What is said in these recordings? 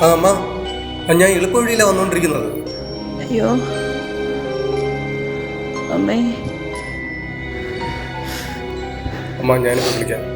ആ അമ്മ, ഞാൻ എളുപ്പവഴിയിലാണ് വന്നുകൊണ്ടിരിക്കുന്നത്. അയ്യോ അമ്മേ. അമ്മ ഞാനിപ്പോൾ വിളിക്കാം.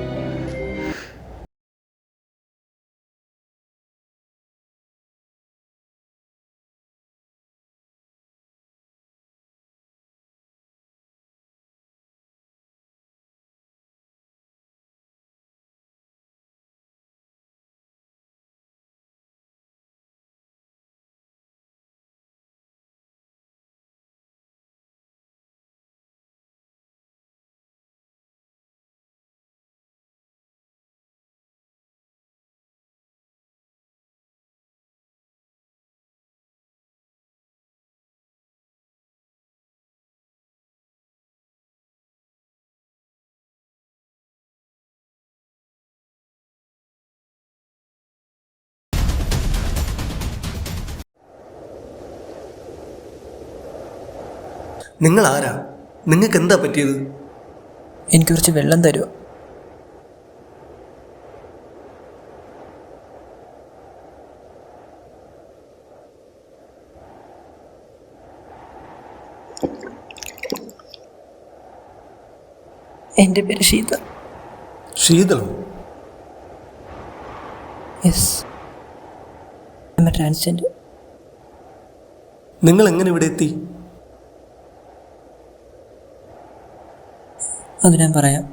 നിങ്ങൾ ആരാ? നിങ്ങൾക്ക് എന്താ പറ്റിയത്? എനിക്ക് കുറച്ച് വെള്ളം തരുമോ? എൻ്റെ പേര് ശീതൾ. ശീതളോ? Yes, transgender. നിങ്ങൾ എങ്ങനെ ഇവിടെ എത്തി? അത് ഞാൻ പറയാം.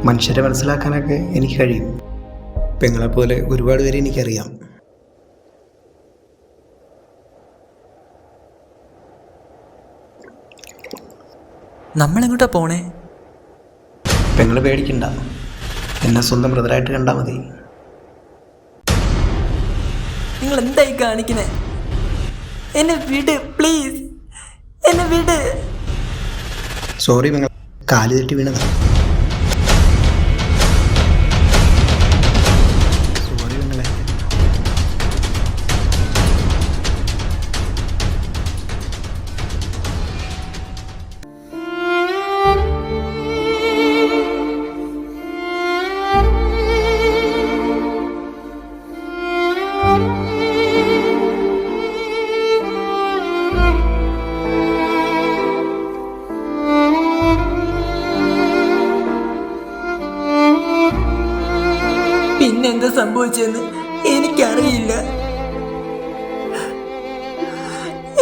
മനുഷ്യരെ മനസ്സിലാക്കാനൊക്കെ എനിക്ക് കഴിയും. പെങ്ങളെപ്പോലെ ഒരുപാട് പേരെ എനിക്കറിയാം. നമ്മളെങ്ങോട്ടാ പോണേ? പെങ്ങൾ പേടിക്കണ്ട, എന്നെ സ്വന്തം ബ്രദറായിട്ട് കണ്ടാൽ മതി. നിങ്ങൾ എന്തായി കാണിക്കണേ? എന്നെ വിട് പ്ലീസ്, എന്നെ വിട്. സോറി പെങ്ങൾ, കാല് തെറ്റി വീണതാ. സോറി പെങ്ങളെ. പിന്നെന്താ സംഭവിച്ചെന്ന് എനിക്കറിയില്ല.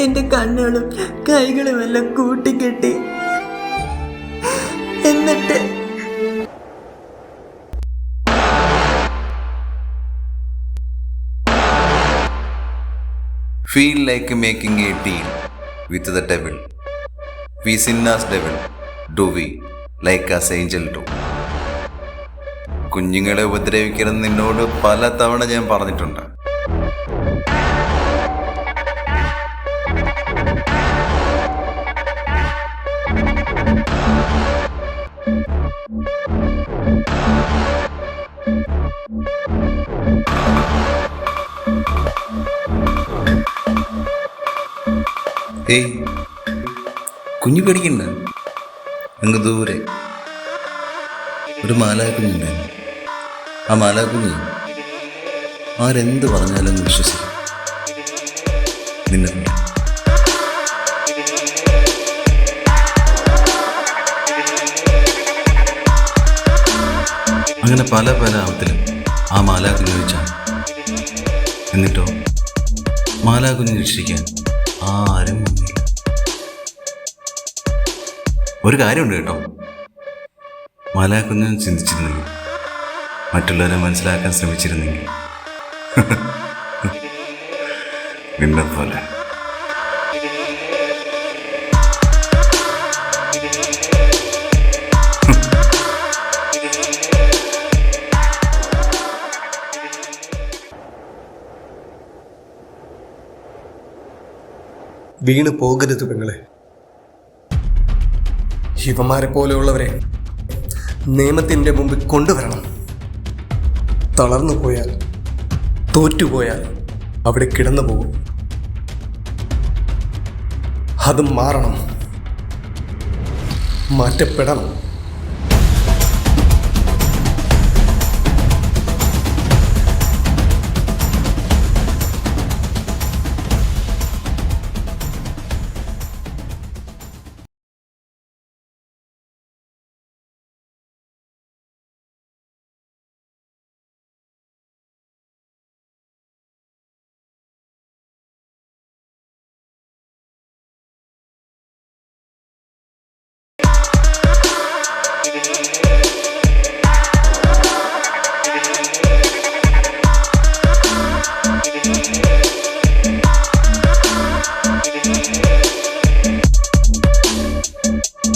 എൻ്റെ കണ്ണുകളും കൈകളും എല്ലാം കൂട്ടിക്കെട്ടി. എന്നിട്ട് Feel like making a deal with the devil. We sin as devil, do we, like as angel do. കുഞ്ഞുങ്ങളെ ഉപദ്രവിക്കരുത് നിന്നോട് പല തവണ ഞാൻ പറഞ്ഞിട്ടുണ്ട്. ഏയ്, കുഞ്ഞു പേടിക്കണ്ട. അങ്ങ് ദൂരെ ഒരു മാലാക്കുഞ്ഞുണ്ട്. ആ മാലാക്കുഞ്ഞ് ആരെന്ത് പറഞ്ഞാലും അങ്ങ് വിശ്വസിക്കും. നിന്നെ അങ്ങനെ പല പല ആപത്തിലും ആ മാലാക്കുഞ്ഞ് ചോദിച്ചാണ്. എന്നിട്ടോ മാലാക്കുഞ്ഞ് രക്ഷിക്കാൻ ആരും വന്നില്ല. ഒരു കാര്യമുണ്ട് കേട്ടോ, മാലാക്കുഞ്ഞ് ചിന്തിച്ചിരുന്നെങ്കിൽ, മറ്റുള്ളവരെ മനസ്സിലാക്കാൻ ശ്രമിച്ചിരുന്നെങ്കിൽ നിന്നെ പോലെ വീണ് പോകരുത് പെങ്ങളെ. ഇവന്മാരെ പോലെയുള്ളവരെ നിയമത്തിൻ്റെ മുമ്പിൽ കൊണ്ടുവരണം. തളർന്നു പോയാൽ, തോറ്റുപോയാൽ അവിടെ കിടന്നു പോകും. അത് മാറണം, മാറ്റപ്പെടണം.